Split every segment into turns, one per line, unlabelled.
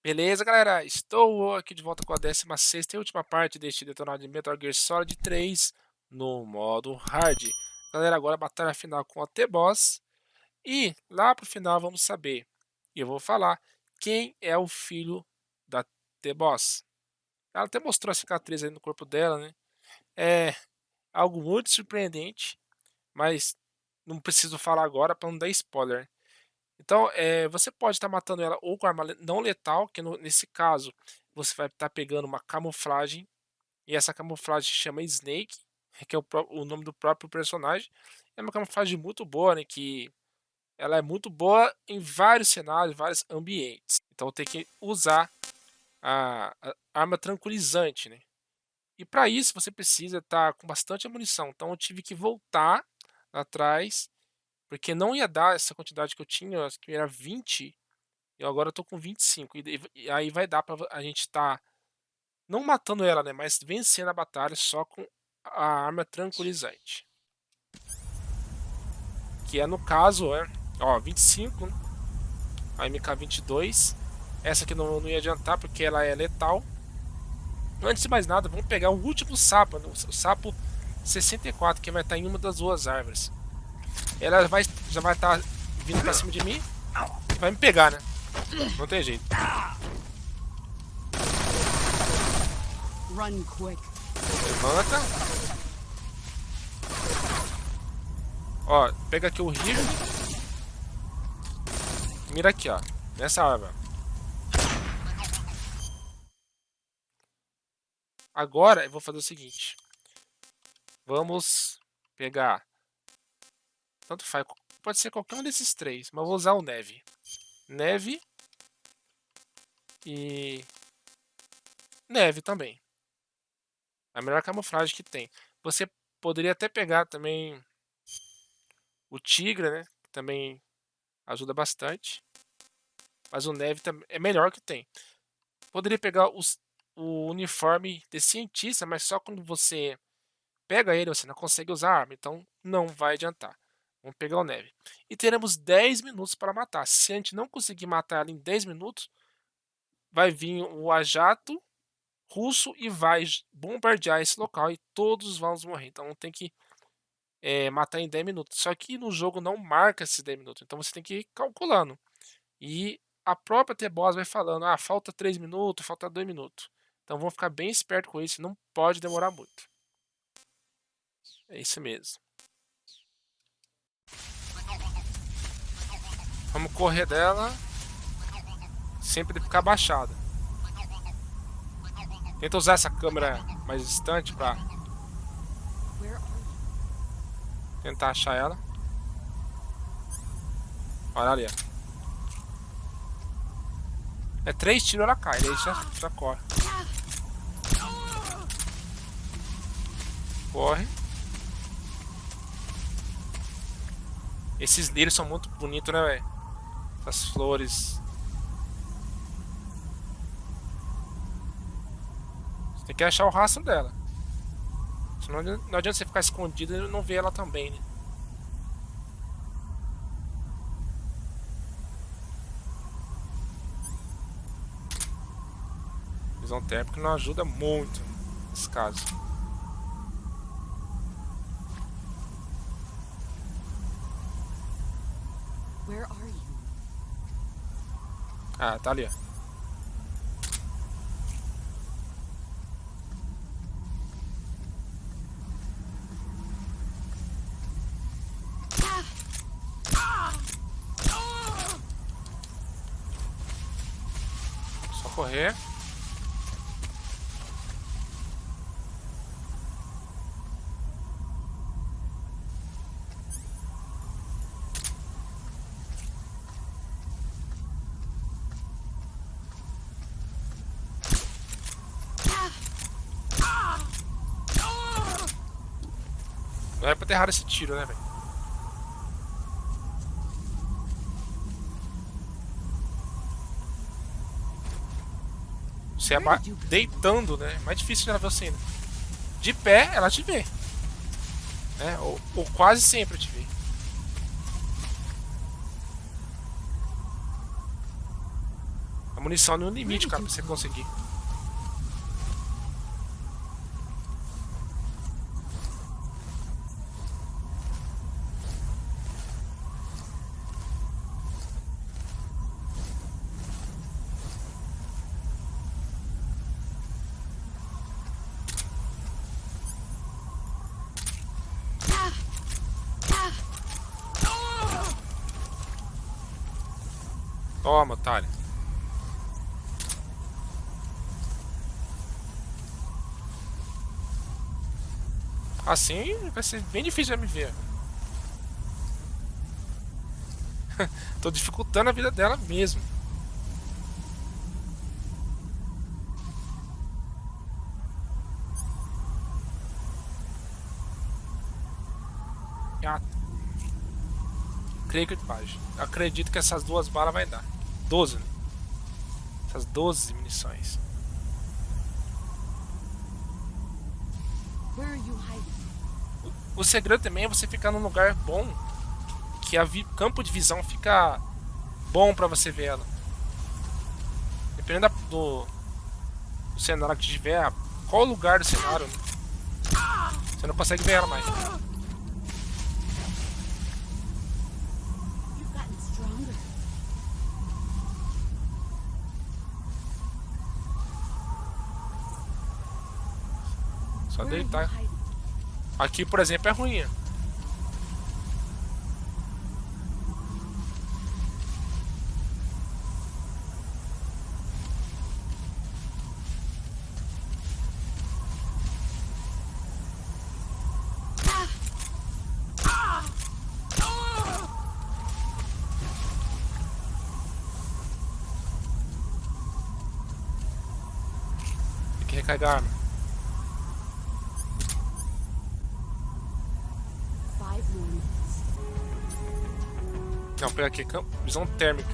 Beleza, galera? Estou aqui de volta com a 16ª e última parte deste Detonado de Metal Gear Solid 3 no modo Hard. Galera, agora a batalha final com a T-Boss. E lá pro final vamos saber, e eu vou falar, quem é o filho da T-Boss. Ela até mostrou a cicatriz aí no corpo dela, né? É algo muito surpreendente, mas não preciso falar agora para não dar spoiler. Então, você pode estar matando ela ou com arma não letal, que nesse caso você vai estar pegando uma camuflagem, e essa camuflagem chama Snake, que é o nome do próprio personagem. É uma camuflagem muito boa, né, que ela é muito boa em vários cenários, vários ambientes. Então tem que usar a arma tranquilizante, né? E para isso você precisa estar com bastante munição. Então eu tive que voltar atrás, porque não ia dar essa quantidade que eu tinha, acho que era 20. E agora eu tô com 25. E aí vai dar pra a gente estar não matando ela, né? Mas vencendo a batalha só com a arma tranquilizante. Que é no caso, ó, 25, né? A MK22. Essa aqui não ia adiantar porque ela é letal. Antes de mais nada, vamos pegar o último sapo, né? O sapo 64, que vai estar em uma das duas árvores. Ela já vai estar vindo pra cima de mim e vai me pegar, né? Não tem jeito.
Run quick.
Levanta. Ó, pega aqui o rio. Mira aqui, ó. Nessa árvore. Agora eu vou fazer o seguinte. Vamos pegar. Tanto faz. Pode ser qualquer um desses três. Mas eu vou usar o neve. Neve. E neve também. A melhor camuflagem que tem. Você poderia até pegar também o tigre, né? Que também ajuda bastante. Mas o neve é melhor que tem. Poderia pegar o uniforme de cientista, mas só quando você pega ele você não consegue usar a arma. Então não vai adiantar. Vamos pegar o neve. E teremos 10 minutos para matar. Se a gente não conseguir matar ela em 10 minutos, vai vir o ajato russo e vai bombardear esse local e todos vamos morrer. Então tem que matar em 10 minutos. Só que no jogo não marca esses 10 minutos. Então você tem que ir calculando. E a própria T-Boss vai falando, falta 3 minutos, falta 2 minutos. Então vamos ficar bem esperto com isso, não pode demorar muito. É isso mesmo. Vamos correr dela, sempre ficar abaixada. Tenta usar essa câmera mais distante para tentar achar ela. Olha ali. É 3 tiros ela cai, aí já corre. Corre. Esses lírios são muito bonitos, né, velho? Essas flores. Você tem que achar o rastro dela. Senão não adianta você ficar escondido e não ver ela também, né? Visão térmica não ajuda muito nesse caso.
Where are you?
Ah, tá ali, ó. Só correr. Não é pra ter errado esse tiro, né, velho? Você deitando, né? É mais difícil de ela ver você ainda. De pé, ela te vê. Né? Ou quase sempre te vê. A munição no limite, cara, pra você conseguir. Toma, otário. Assim vai ser bem difícil de me ver. Tô dificultando a vida dela mesmo. Ah, creio que pode. Acredito que essas duas balas vai dar. 12, né? Essas 12 munições. O segredo também é você ficar num lugar bom, que o campo de visão fica bom pra você ver ela. Dependendo do cenário que tiver, qual lugar do cenário, né? Você não consegue ver ela mais. Só deitar. Aqui, por exemplo, é ruim. Tem que recarregar a arma. Não, pega aqui, visão térmica.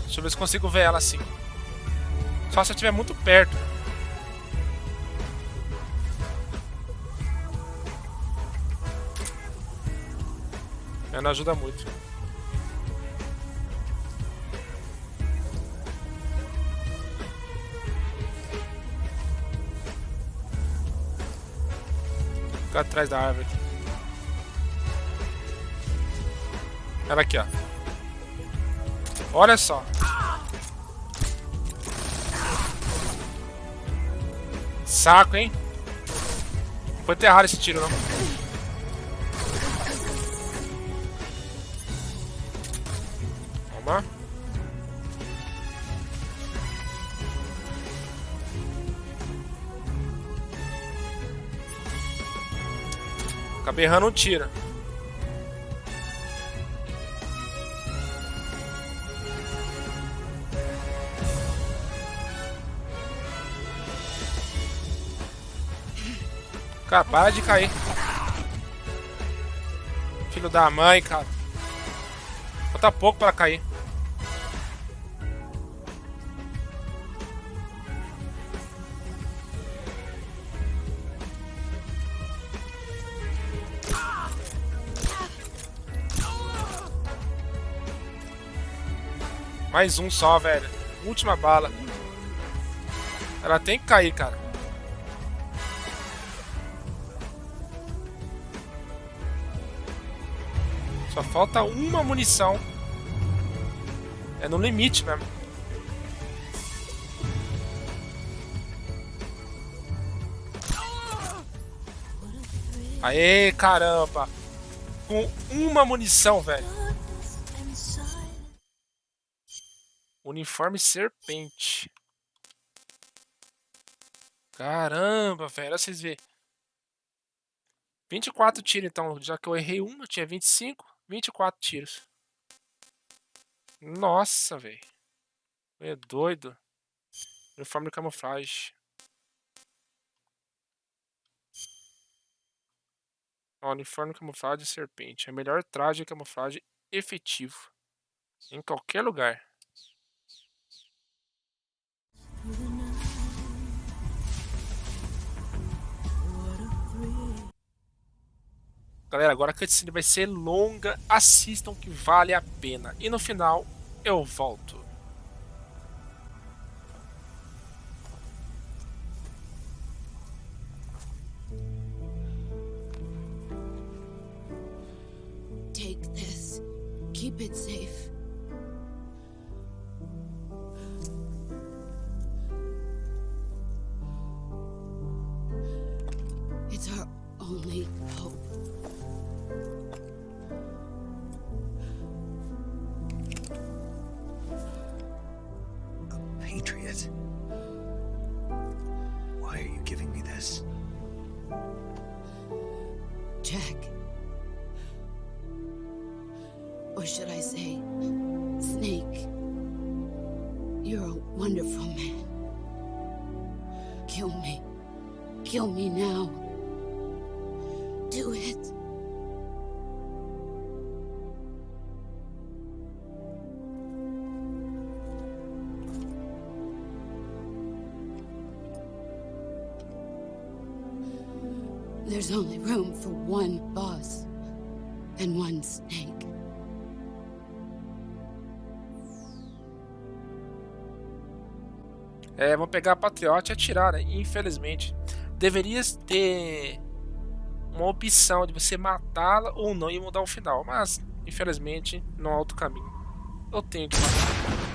Deixa eu ver se consigo ver ela assim. Só se eu estiver muito perto. Ela não ajuda muito. Fica atrás da árvore. Ela aqui, ó. Olha só. Saco, hein? Não foi ter errado esse tiro, não. Toma. Acabei errando um tiro. Cara, para de cair. Filho da mãe, cara. Falta pouco para cair. Mais um só, velho. Última bala. Ela tem que cair, cara. Só falta uma munição. É no limite mesmo. Aê, caramba. Com uma munição, velho. Uniforme serpente. Caramba, velho. Olha vocês verem. 24 tiros, então. Já que eu errei uma, eu tinha 25. 24 tiros. Nossa, velho. É doido. Uniforme de camuflagem. Ó, uniforme de camuflagem serpente. É o melhor traje de camuflagem efetivo. Em qualquer lugar. Galera, agora a cutscene vai ser longa, assistam que vale a pena. E no final, eu volto.
Take this. Keep it safe. It's our only hope.
A patriot? Why are you giving me this?
Jack. Or should I say, Snake? You're a wonderful man. Kill me. Kill me now. Do it. There's only room for one boss and one snake.
Vão pegar a Patriota e atirar, né? Infelizmente. Deveria ter uma opção de você matá-la ou não e mudar o final. Mas, infelizmente, não há outro caminho. Eu tenho que matar.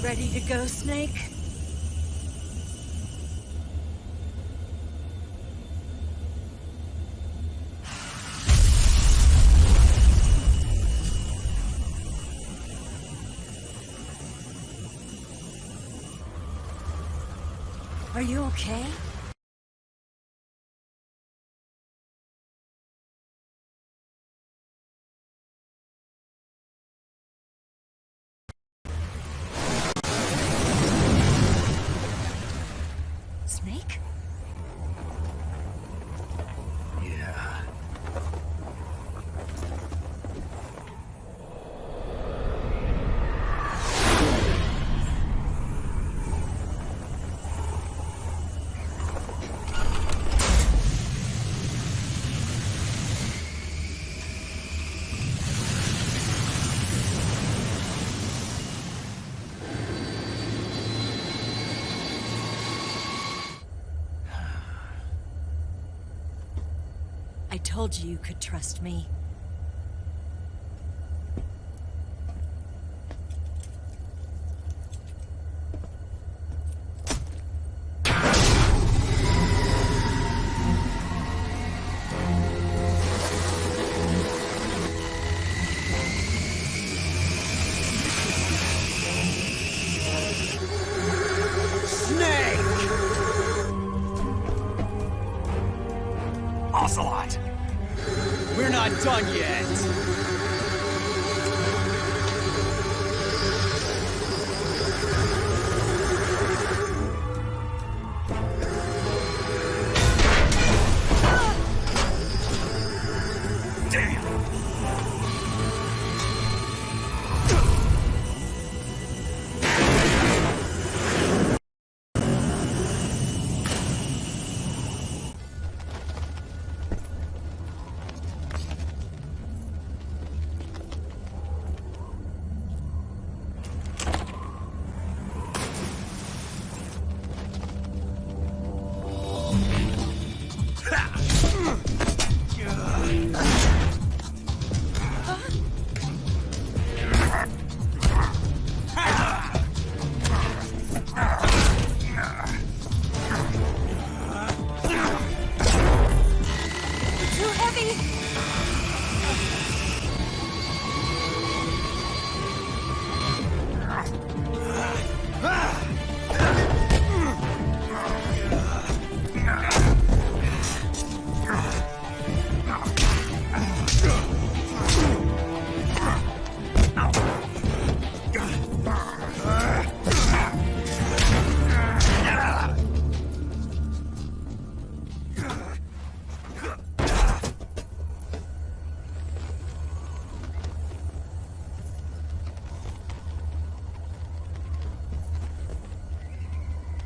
Ready to go, Snake? Are you okay? Snake?
Yeah.
I told you you could trust me.
Ocelot! We're not done yet!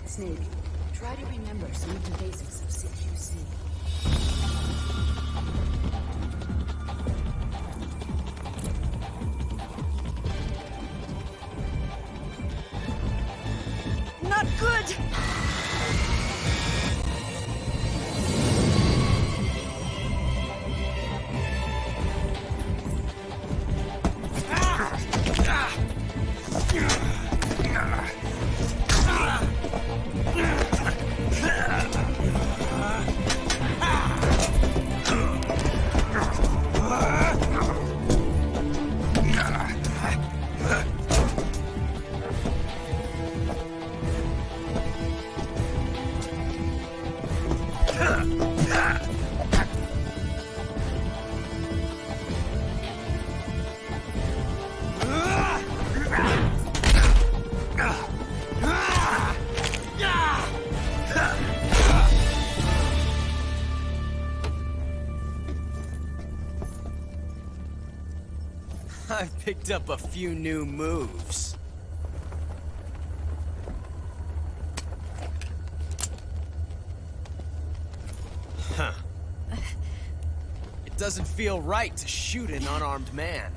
Snake, try to remember some of the basics of CQC.
Not good!
I've picked up a few new moves. Huh. It doesn't feel right to shoot an unarmed man.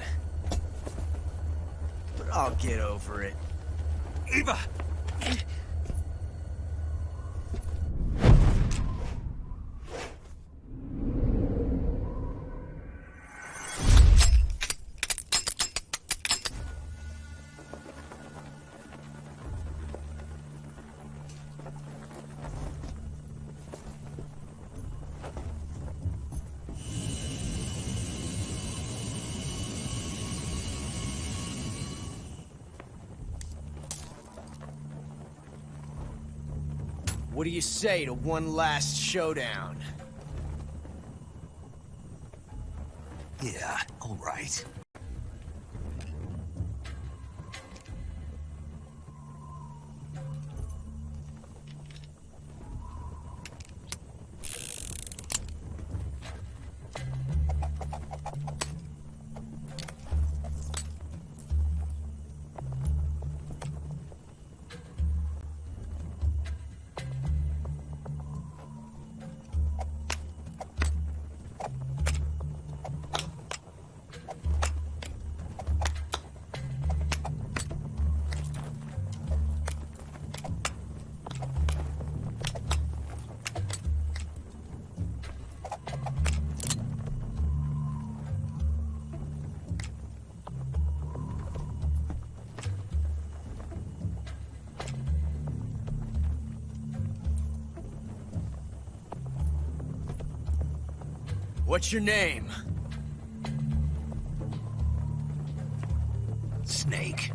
But I'll get over it. Eva! What do you say to one last showdown?
Yeah, all right.
What's your name?
Snake.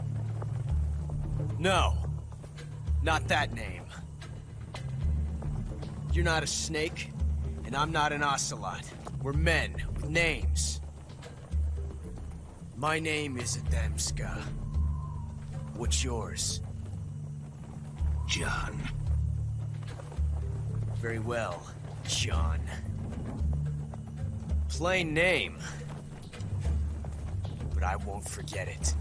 No. Not that name. You're not a snake, and I'm not an ocelot. We're men with names. My name is Adamska. What's yours?
John.
Very well, John. Plain name. But I won't forget it.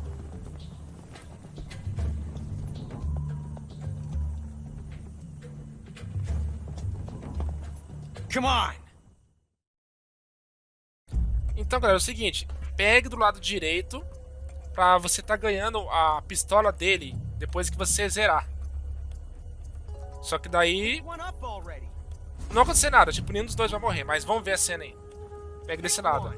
Come on!
Então, galera, é o seguinte. Pegue do lado direito pra você tá ganhando a pistola dele depois que você zerar. Só que daí não vai acontecer nada, tipo, nenhum dos dois vai morrer, mas vamos ver a cena aí. Pegue desse lado.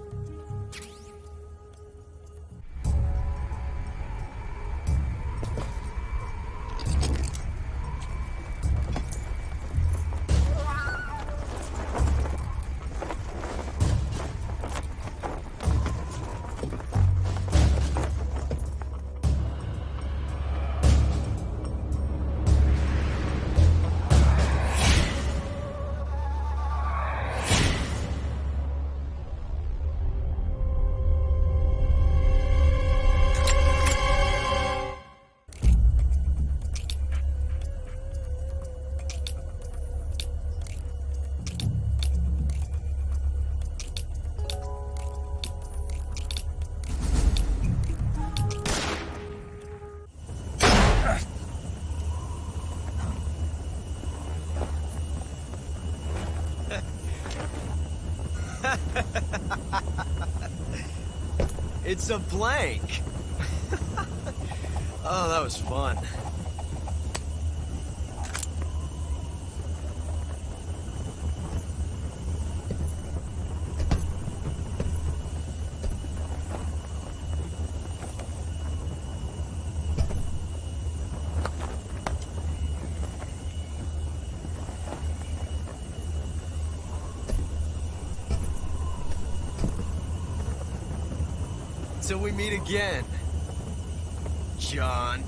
It's a blank. Oh, that was fun. Till we meet again, John.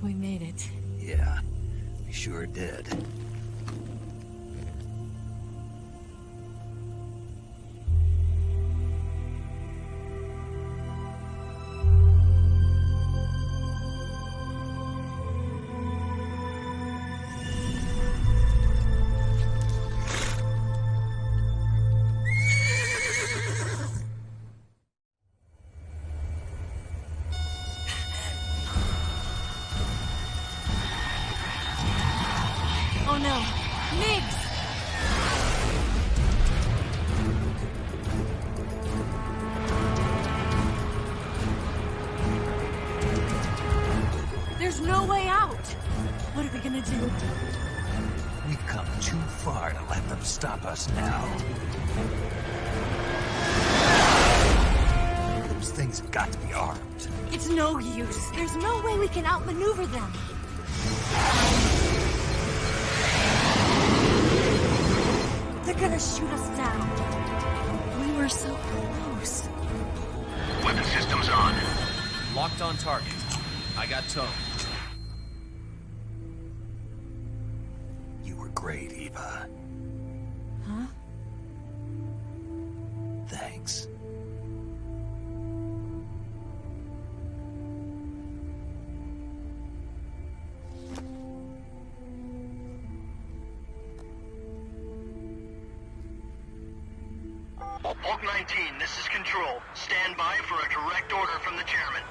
We made it.
Yeah, we sure did.
Oh no! Niggs! There's no way out! What are we gonna do?
We've come too far to let them stop us now. Those things have got to be armed.
It's no use. There's no way we can outmaneuver them. They're gonna shoot us down. We were so close.
Locked on target. I got tone.
You were great, Eva.
Huh?
Thanks.
Oak 19, this is Control. Stand by for a direct order from the chairman.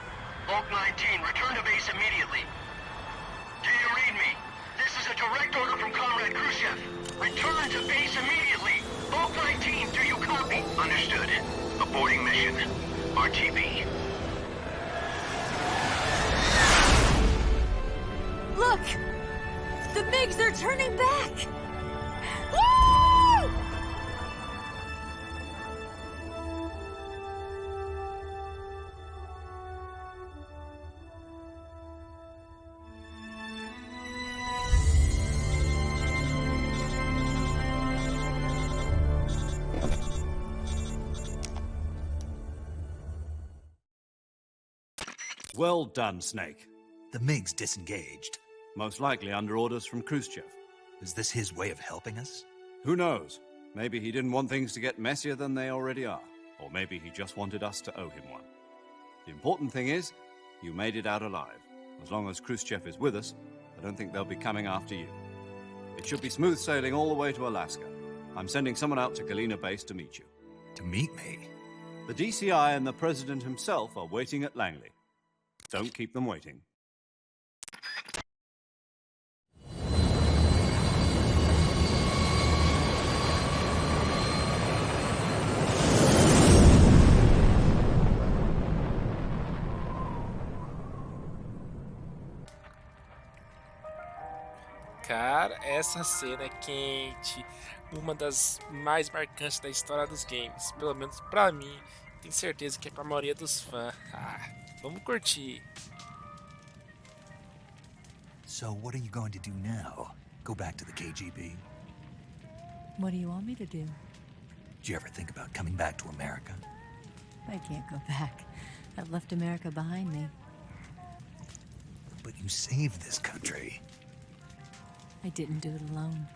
Oak 19, return to base immediately. Do you read me? This is a direct order from Comrade Khrushchev. Return to base immediately. Oak 19, do you copy? Understood. Aborting mission. RTB.
Look! The MiGs are turning back! Woo!
Well done, Snake.
The MiGs disengaged.
Most likely under orders from Khrushchev.
Is this his way of helping us?
Who knows? Maybe he didn't want things to get messier than they already are. Or maybe he just wanted us to owe him one. The important thing is, you made it out alive. As long as Khrushchev is with us, I don't think they'll be coming after you. It should be smooth sailing all the way to Alaska. I'm sending someone out to Galena Base to meet you.
To meet me?
The DCI and the President himself are waiting at Langley. Don't keep them waiting.
Cara, essa cena é quente, uma das mais marcantes da história dos games, pelo menos pra mim, tenho certeza que é pra maioria dos fãs. Vamos curtir.
So what are you going to do now? Go back to the KGB?
What do you want me to do?
Did you ever think about coming back to America?
I can't go back. I've left America behind me.
But you saved this country.
I didn't do it alone.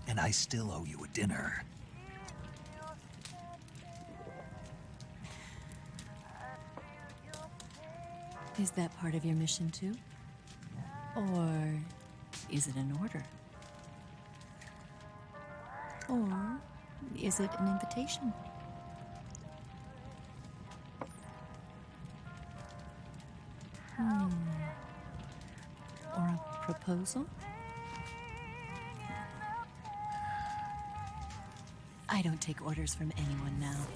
And I still owe you a dinner.
Is that part of your mission too? Or is it an order? Or is it an invitation? Or a proposal? I don't take orders from anyone now.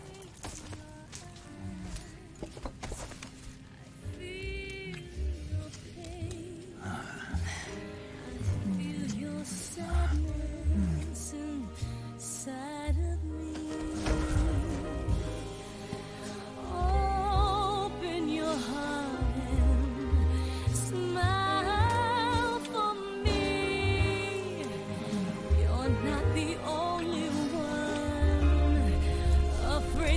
Not the only one afraid.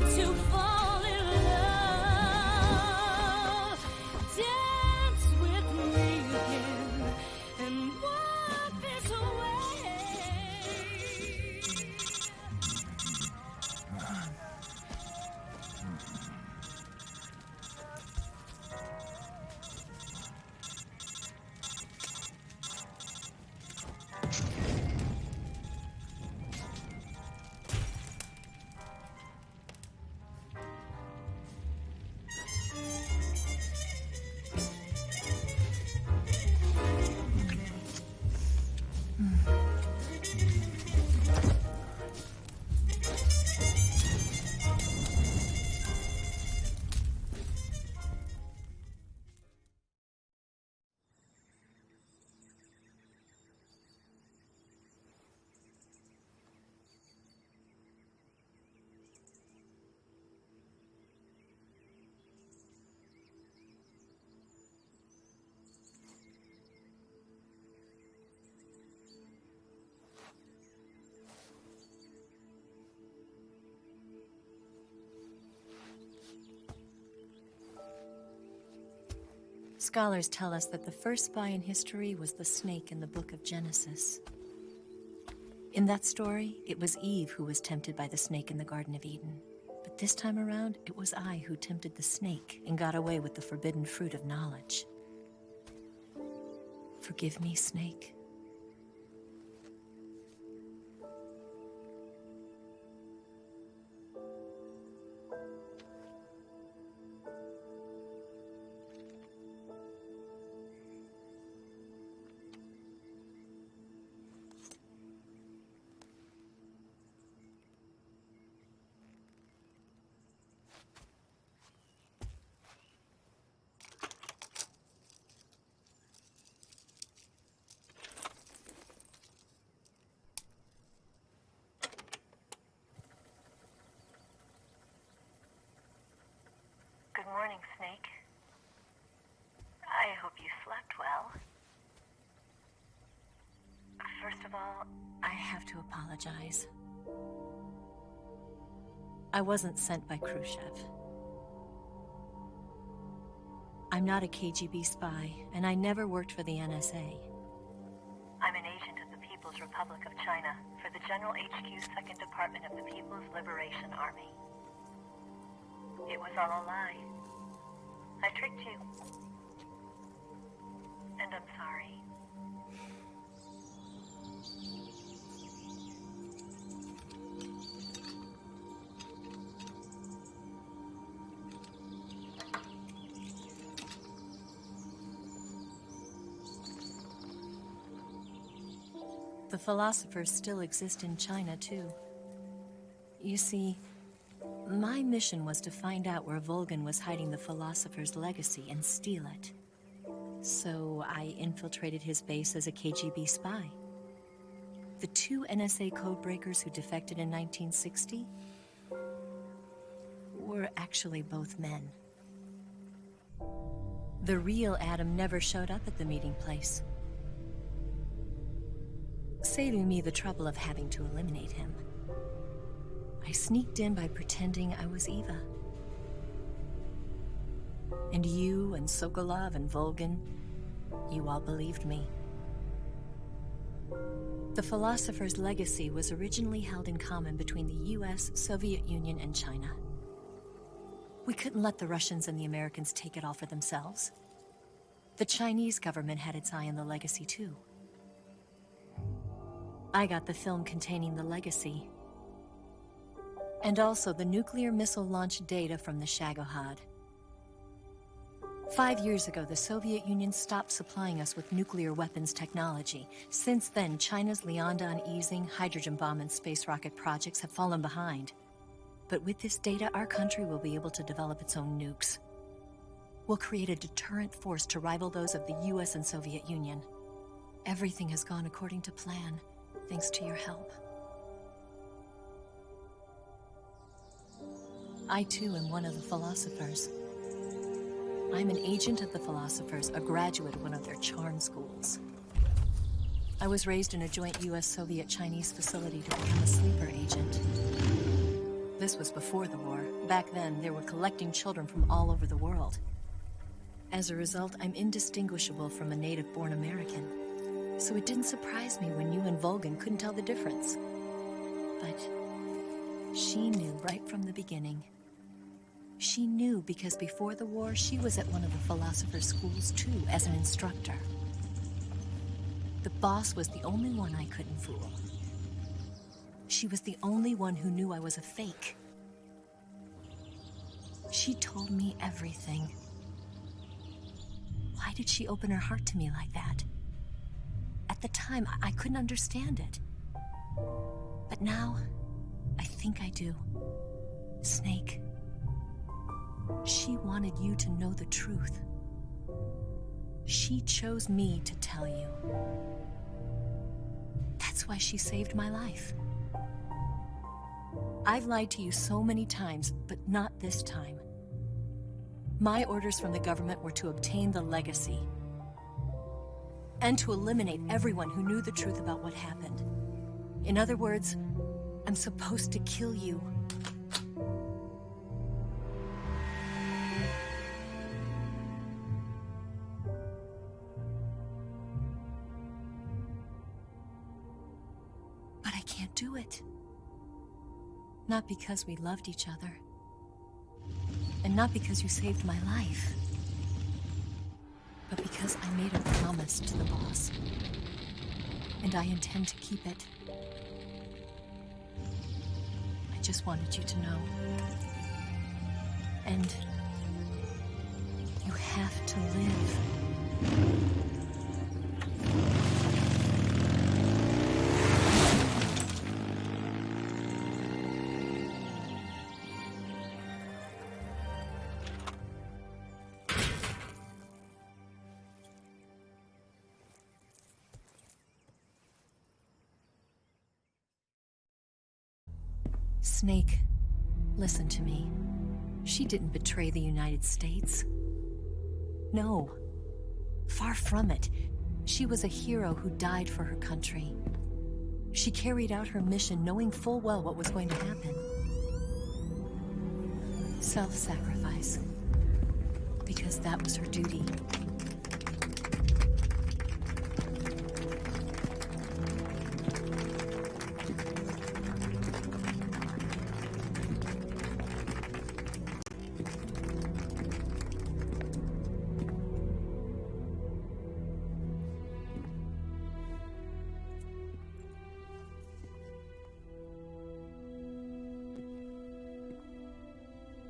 Scholars tell us that the first spy in history was the snake in the book of Genesis. In that story, it was Eve who was tempted by the snake in the Garden of Eden. But this time around, it was I who tempted the snake and got away with the forbidden fruit of knowledge. Forgive me, snake.
Good morning, Snake. I hope you slept well. First of all,
I have to apologize. I wasn't sent by Khrushchev. I'm not a KGB spy, and I never worked for the NSA.
I'm an agent of the People's Republic of China for the General HQ's 2nd Department of the People's Liberation Army. It was all a lie. I tricked you. And I'm sorry.
The philosophers still exist in China, too. You see, my mission was to find out where Volgin was hiding the philosopher's legacy and steal it. So I infiltrated his base as a KGB spy. The 2 NSA codebreakers who defected in 1960 were actually both men. The real Adam never showed up at the meeting place, saving me the trouble of having to eliminate him. I sneaked in by pretending I was Eva. And you and Sokolov and Volgin, you all believed me. The philosopher's legacy was originally held in common between the US, Soviet Union, and China. We couldn't let the Russians and the Americans take it all for themselves. The Chinese government had its eye on the legacy too. I got the film containing the legacy, and also the nuclear missile launch data from the Shagohod. 5 years ago, the Soviet Union stopped supplying us with nuclear weapons technology. Since then, China's Liaodong easing, hydrogen bomb, and space rocket projects have fallen behind. But with this data, our country will be able to develop its own nukes. We'll create a deterrent force to rival those of the US and Soviet Union. Everything has gone according to plan, thanks to your help. I too am one of the philosophers. I'm an agent of the philosophers, a graduate of one of their charm schools. I was raised in a joint US-Soviet-Chinese facility to become a sleeper agent. This was before the war. Back then, they were collecting children from all over the world. As a result, I'm indistinguishable from a native-born American. So it didn't surprise me when you and Volgin couldn't tell the difference. But she knew right from the beginning. She knew because before the war, she was at one of the philosopher's schools too, as an instructor. The boss was the only one I couldn't fool. She was the only one who knew I was a fake. She told me everything. Why did she open her heart to me like that? At the time, I couldn't understand it. But now, I think I do. Snake. She wanted you to know the truth. She chose me to tell you. That's why she saved my life. I've lied to you so many times, but not this time. My orders from the government were to obtain the legacy and to eliminate everyone who knew the truth about what happened. In other words, I'm supposed to kill you. can't do it. Not because we loved each other. And not because you saved my life. But because I made a promise to the boss. And I intend to keep it. I just wanted you to know. And you have to live. Snake, listen to me. She didn't betray the United States. No. Far from it. She was a hero who died for her country. She carried out her mission knowing full well what was going to happen. Self-sacrifice. Because that was her duty.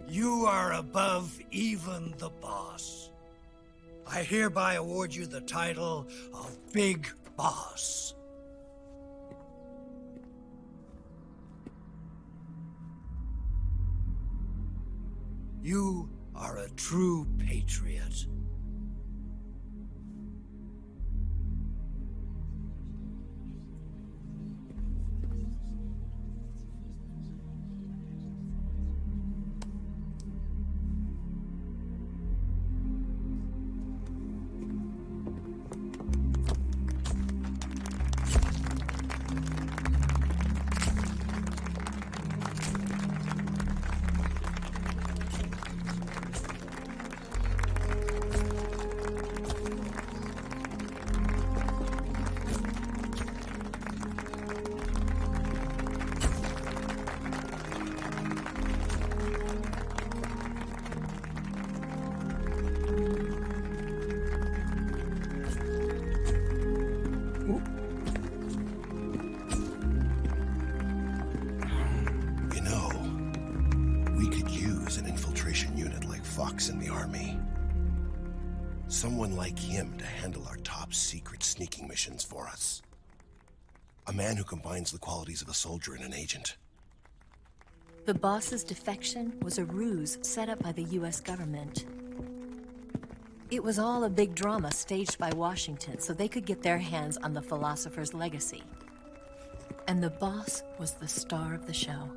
You are above even the boss. I hereby award you the title of Big Boss. You are a true patriot.
In the army. Someone like him to handle our top secret sneaking missions for us. A man who combines the qualities of a soldier and an agent.
The boss's defection was a ruse set up by the US government. It was all a big drama staged by Washington so they could get their hands on the philosopher's legacy. And the boss was the star of the show.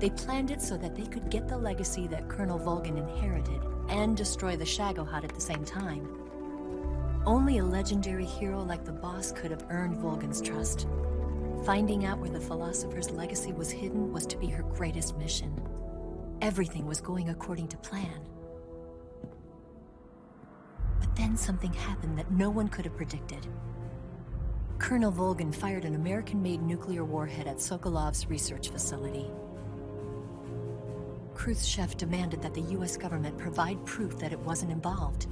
They planned it so that they could get the legacy that Colonel Volgin inherited and destroy the Shagohod at the same time. Only a legendary hero like the boss could have earned Volgin's trust. Finding out where the philosopher's legacy was hidden was to be her greatest mission. Everything was going according to plan. But then something happened that no one could have predicted. Colonel Volgin fired an American-made nuclear warhead at Sokolov's research facility. Khrushchev demanded that the US government provide proof that it wasn't involved.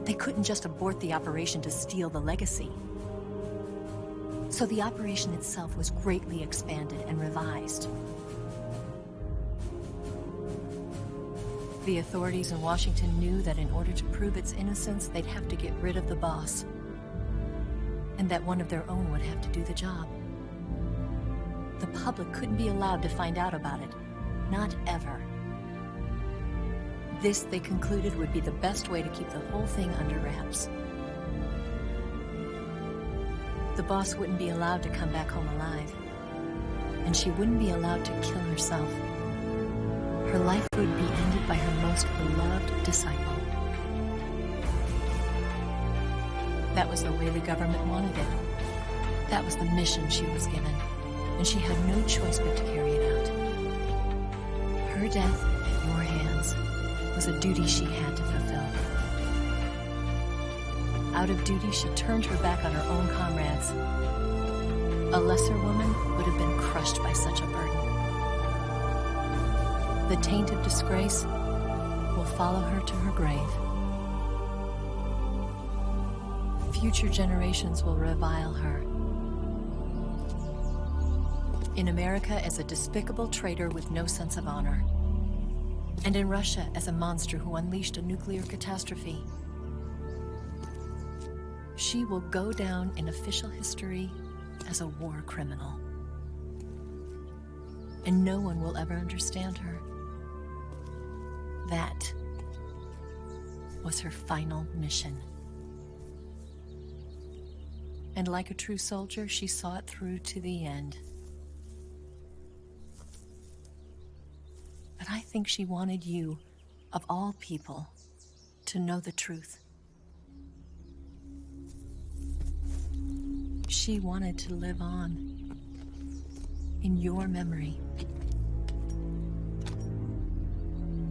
They couldn't just abort the operation to steal the legacy. So the operation itself was greatly expanded and revised. The authorities in Washington knew that in order to prove its innocence, they'd have to get rid of the boss. And that one of their own would have to do the job. The public couldn't be allowed to find out about it. Not ever. This, they concluded, would be the best way to keep the whole thing under wraps. The boss wouldn't be allowed to come back home alive. And she wouldn't be allowed to kill herself. Her life would be ended by her most beloved disciple. That was the way the government wanted it. That was the mission she was given. And she had no choice but to carry it out. Her death at your hands was a duty she had to fulfill. Out of duty, she turned her back on her own comrades A lesser woman would have been crushed by such a burden. The taint of disgrace will follow her to her grave. Future generations will revile her. In America as a despicable traitor with no sense of honor. And in Russia as a monster who unleashed a nuclear catastrophe. She will go down in official history as a war criminal. And no one will ever understand her. That was her final mission. And like a true soldier, she saw it through to the end. But I think she wanted you, of all people, to know the truth. She wanted to live on in your memory.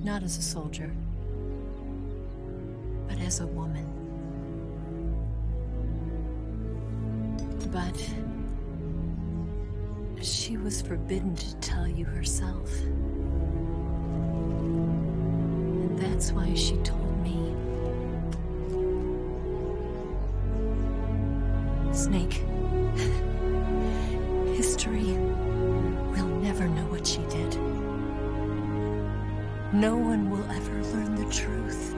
Not as a soldier, but as a woman. But she was forbidden to tell you herself. And that's why she told me. Snake, history will never know what she did. No one will ever learn the truth.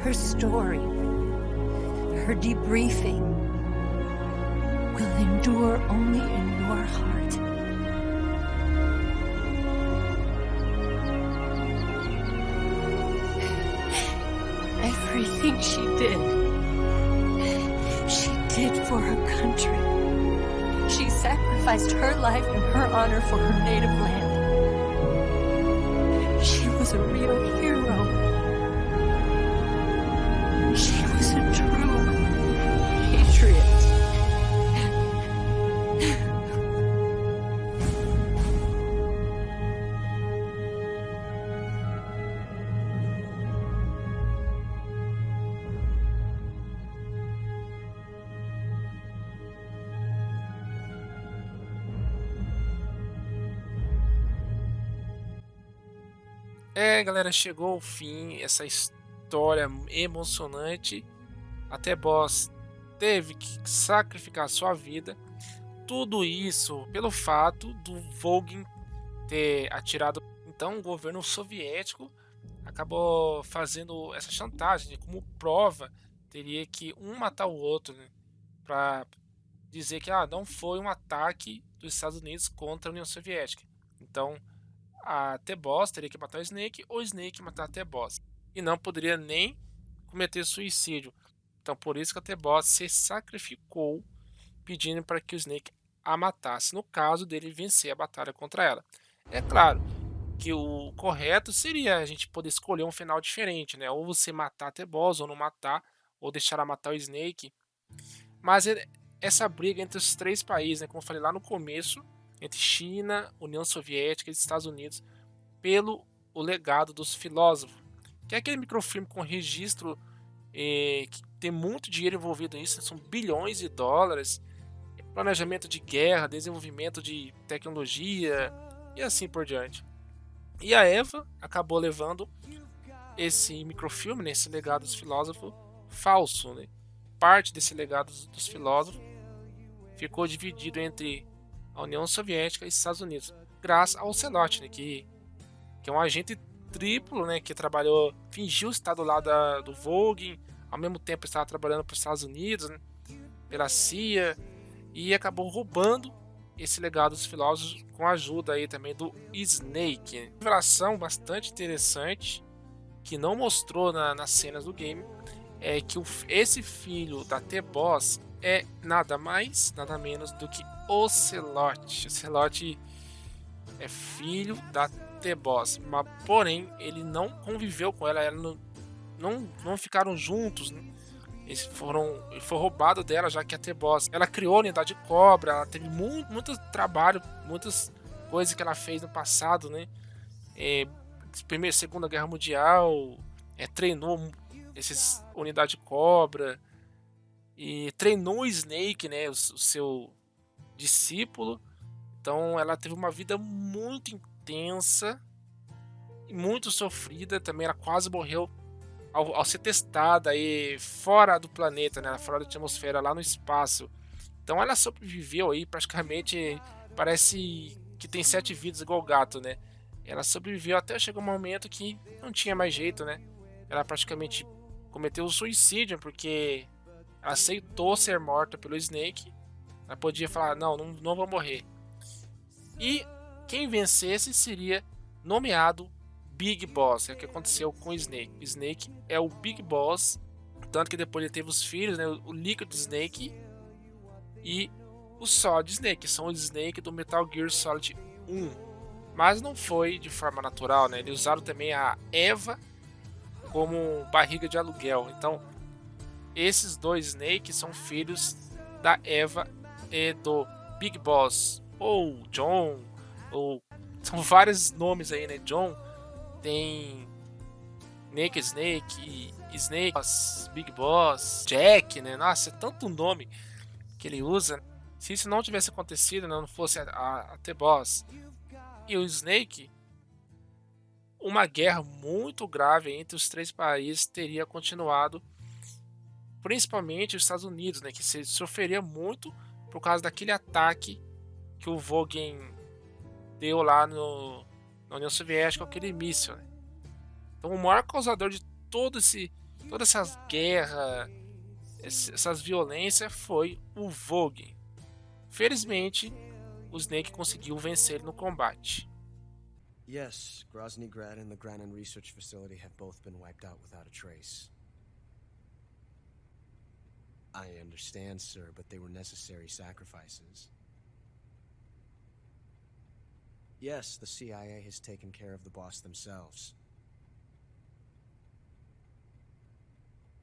Her story, her debriefing, will endure only in your heart. Everything she did for her country. She sacrificed her life and her honor for her native land. She was a real hero. She was a true patriot.
Galera, chegou ao fim essa história emocionante. Até boss teve que sacrificar sua vida. Tudo isso pelo fato do Volgin ter atirado. Então o governo soviético acabou fazendo essa chantagem. Como prova, teria que um matar o outro, né, para dizer que não foi um ataque dos Estados Unidos contra a União Soviética. Então a T-Boss teria que matar o Snake ou o Snake matar a T-Boss. E não poderia nem cometer suicídio. Então por isso que a T-Boss se sacrificou pedindo para que o Snake a matasse, no caso dele vencer a batalha contra ela. É claro que o correto seria a gente poder escolher um final diferente, né? Ou você matar a T-Boss ou não matar, ou deixar ela matar o Snake. Mas essa briga entre os três países, né, como eu falei lá no começo, entre China, União Soviética e Estados Unidos, pelo o legado dos filósofos, que é aquele microfilme com registro que tem muito dinheiro envolvido nisso, são bilhões de dólares, planejamento de guerra, desenvolvimento de tecnologia e assim por diante. E a Eva acabou levando esse microfilme, né, esse legado dos filósofos falso, né? Parte desse legado dos filósofos ficou dividido entre a União Soviética e Estados Unidos, graças ao OCELOT, né, que é um agente triplo, né, que trabalhou, fingiu estar do lado do Volgin, ao mesmo tempo estava trabalhando para os Estados Unidos, né, pela CIA, e acabou roubando esse legado dos filósofos com a ajuda aí também do Snake. Uma revelação bastante interessante que não mostrou nas cenas do game é que esse filho da T-Boss é nada mais, nada menos do que OCELOT. OCELOT é filho da T-Boss, mas porém ele não conviveu com ela, não ficaram juntos, né? Ele foi roubado dela, já que a T-Boss ela criou a unidade Cobra, ela teve muito trabalho, muitas coisas que ela fez no passado, né? Primeira e Segunda Guerra Mundial, treinou esses unidade Cobra. e treinou o Snake, né, o seu discípulo. Então ela teve uma vida muito intensa e muito sofrida também. Ela quase morreu ao ser testada aí fora do planeta, né, fora da atmosfera, lá no espaço. Então ela sobreviveu aí praticamente, parece que tem 7 vidas igual o gato, né? Ela sobreviveu até chegar um momento que não tinha mais jeito, né? Ela praticamente cometeu suicídio porque ela aceitou ser morta pelo Snake. Ela podia falar, não vou morrer. E quem vencesse seria nomeado Big Boss. É o que aconteceu com o Snake. O Snake é o Big Boss, tanto que depois ele teve os filhos, né? O Liquid Snake e o Solid Snake, que são os Snake do Metal Gear Solid 1. Mas não foi de forma natural, né? Eles usaram também a Eva como barriga de aluguel. Então, esses dois Snake são filhos da Eva e do Big Boss, ou John, ou são vários nomes aí, né? John, tem Naked Snake, Snake, Big Boss, Jack, né? Nossa, é tanto nome que ele usa. Se isso não tivesse acontecido, não fosse a T-Boss e o Snake, uma guerra muito grave entre os 3 países teria continuado, principalmente os Estados Unidos, né, que sofreria muito por causa daquele ataque que o Vogel deu lá na União Soviética, aquele míssil, né? Então o maior causador de todas essas guerras, essas violências, foi o Vogel. Felizmente, o Snake conseguiu vencer no combate.
Yes, Grozny Grad and the Granin Research Facility have both been wiped out without a trace. I understand, sir, but they were necessary sacrifices. Yes, the CIA has taken care of the boss themselves.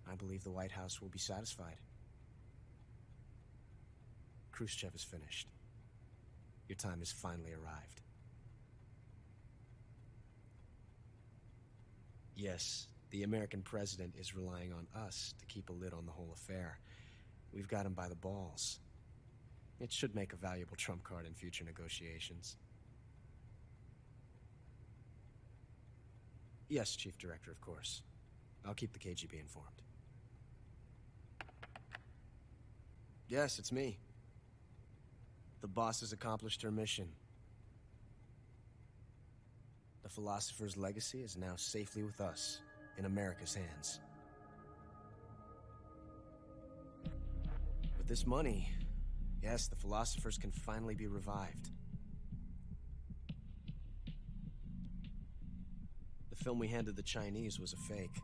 I believe the White House will be satisfied. Khrushchev is finished. Your time has finally arrived. Yes, the American president is relying on us to keep a lid on the whole affair. We've got him by the balls. It should make a valuable trump card in future negotiations. Yes, Chief Director, of course. I'll keep the KGB informed. Yes, it's me. The boss has accomplished her mission. The philosopher's legacy is now safely with us, in America's hands. With this money, yes, the philosophers can finally be revived. The film we handed the Chinese was a fake.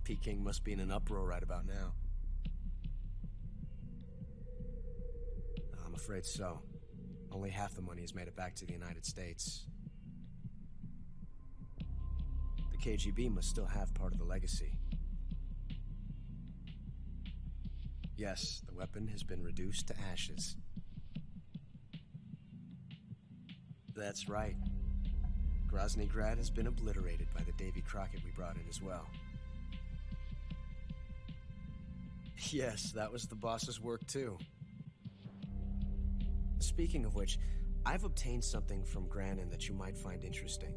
Peking must be in an uproar right about now. I'm afraid so. Only half the money has made it back to the United States. The KGB must still have part of the legacy. Yes, the weapon has been reduced to ashes. That's right. Grozny Grad has been obliterated by the Davy Crockett we brought in as well. Yes, that was the boss's work too. Speaking of which, I've obtained something from Granin that you might find interesting.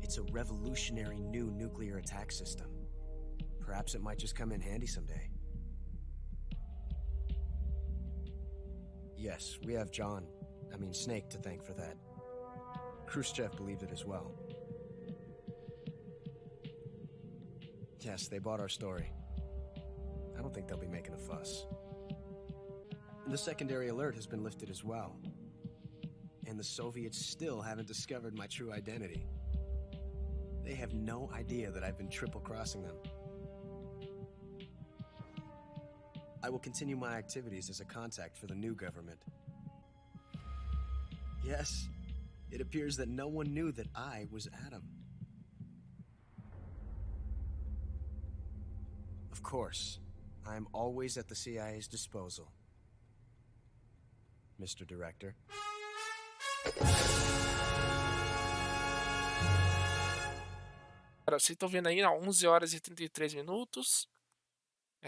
It's a revolutionary new nuclear attack system. Perhaps it might just come in handy someday. Yes, we have Snake to thank for that. Khrushchev believed it as well. Yes, they bought our story. I don't think they'll be making a fuss. The secondary alert has been lifted as well. And the Soviets still haven't discovered my true identity. They have no idea that I've been triple-crossing them. I will continue my activities as a contact for the new government. Yes, it appears that no one knew that I was Adam. Of course, I am always at the CIA's disposal. Mr. Director.
Vocês estão vendo aí, 11 horas e 33 minutos.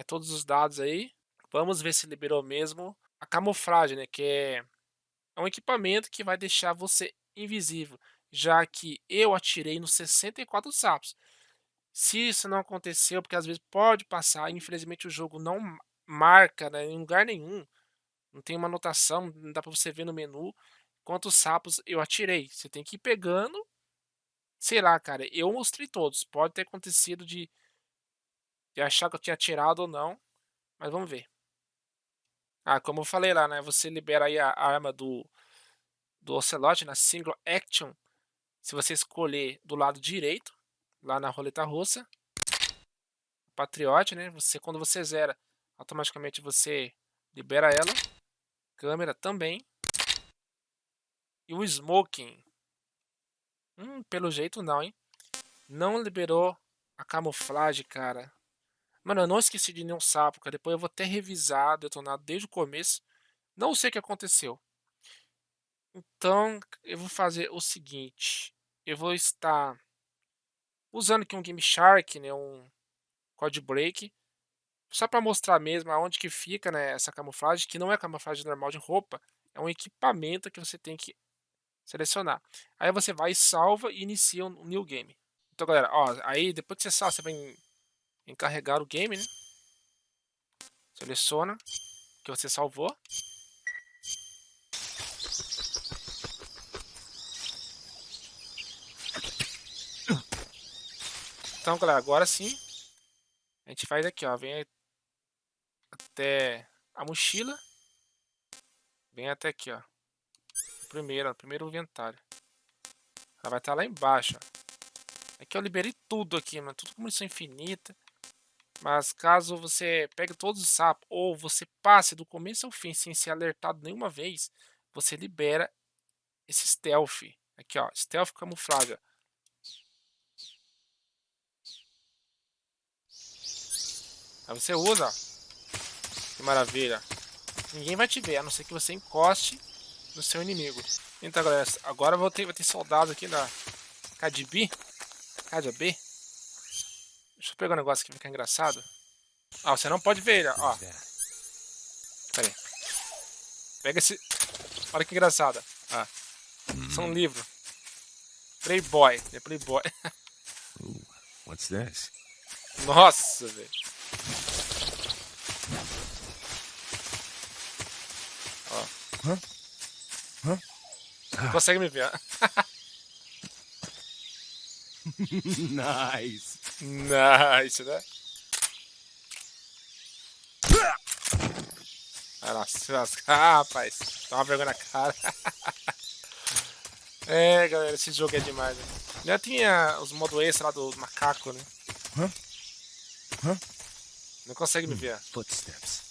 todos os dados aí. Vamos ver se liberou mesmo a camuflagem, né? Que é um equipamento que vai deixar você invisível, já que eu atirei nos 64 sapos. Se isso não aconteceu, porque às vezes pode passar, infelizmente o jogo não marca, né, em lugar nenhum, não tem uma anotação, não dá para você ver no menu quantos sapos eu atirei. Você tem que ir pegando, sei lá, cara, eu mostrei todos. Pode ter acontecido de achar que eu tinha atirado ou não, mas vamos ver. Ah, como eu falei lá, né, você libera aí a arma do Ocelot na Single Action, se você escolher do lado direito, lá na roleta russa, Patriot, né? Quando você zera, automaticamente você libera ela. Câmera também. E o Smoking. Pelo jeito não, hein? Não liberou a camuflagem, cara. Mano, eu não esqueci de nenhum sapo, cara. Depois eu vou até revisar Detonado desde o começo. Não sei o que aconteceu. Então, eu vou fazer o seguinte. Eu vou estar usando aqui um Game Shark, né? Um Code Break. Só para mostrar mesmo aonde que fica, né, essa camuflagem, que não é camuflagem normal de roupa, é um equipamento que você tem que selecionar. Aí você vai e salva e inicia um new game. Então, galera, ó, aí depois que você salva, você vai encarregar o game, né? Seleciona o que você salvou. Então, galera, agora sim, a gente faz aqui, ó, vem até a mochila, vem até aqui, ó, primeiro inventário. Ela vai estar lá embaixo, ó. Aqui eu liberei tudo aqui, mano, tudo com munição infinita. Mas caso você pegue todos os sapos ou você passe do começo ao fim sem ser alertado nenhuma vez, você libera esse stealth. Aqui, ó, stealth camuflagem. Aí você usa, ó. Que maravilha. Ninguém vai te ver, a não ser que você encoste no seu inimigo. Então, galera, agora vai ter soldados aqui na KDB. KDB. Deixa eu pegar um negócio que fica engraçado. Ah, você não pode ver ele, ó. Pera aí. Pega esse. Olha que engraçado. Ah. Isso é um livro. Playboy. É Playboy.
What's this?
Nossa, velho. Ó. Não consegue me ver.
Nice.
Nice, né? Vai lá, se lascar. Ah, rapaz. Dá uma vergonha na cara. É, galera, esse jogo é demais, né? Já tinha os modos extra lá do macaco, né? Não consegue me ver.
Footsteps.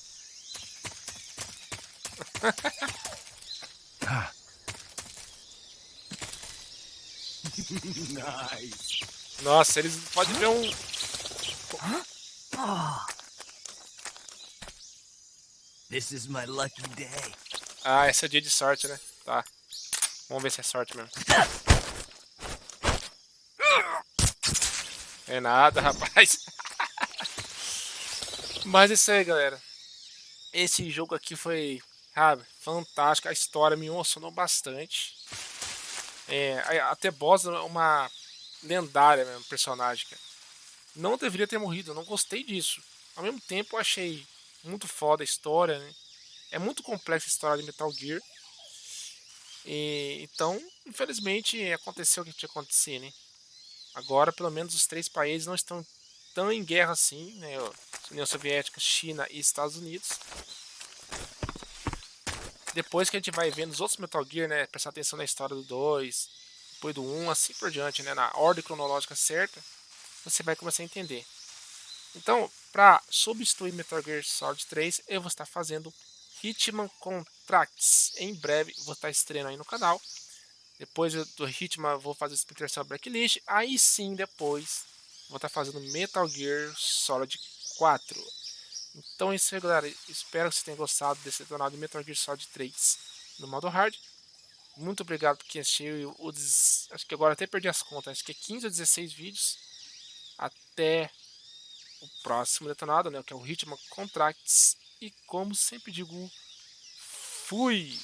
Nice.
Nossa, eles podem ver um...
This is my lucky day.
Ah, esse é dia de sorte, né? Tá. Vamos ver se é sorte mesmo. É nada, rapaz. Mas isso aí, galera. Esse jogo aqui foi, sabe, fantástico. A história me emocionou bastante. Até boss é uma lendária mesmo, personagem, cara. Não deveria ter morrido, eu não gostei disso. Ao mesmo tempo, eu achei muito foda a história, né? É muito complexa a história de Metal Gear. Então, infelizmente, aconteceu o que tinha acontecido, né? Agora, pelo menos, os 3 países não estão tão em guerra assim, né? União Soviética, China e Estados Unidos. Depois que a gente vai vendo os outros Metal Gear, né? Prestar atenção na história do 2, depois do 1, assim por diante, né? Na ordem cronológica certa, você vai começar a entender. Então, para substituir Metal Gear Solid 3, eu vou estar fazendo Hitman Contracts. Em breve vou estar estreando aí no canal. Depois do Hitman vou fazer Splinter Cell Blacklist. Aí sim, depois vou estar fazendo Metal Gear Solid 4. Então é isso aí, galera. Espero que vocês tenham gostado desse detonado de Metal Gear Solid 3 no modo hard. Muito obrigado por quem assistiu. Acho que agora até perdi as contas. Acho que é 15 ou 16 vídeos. Até o próximo detonado, né, que é o Ritmo Contracts. E como sempre digo, fui!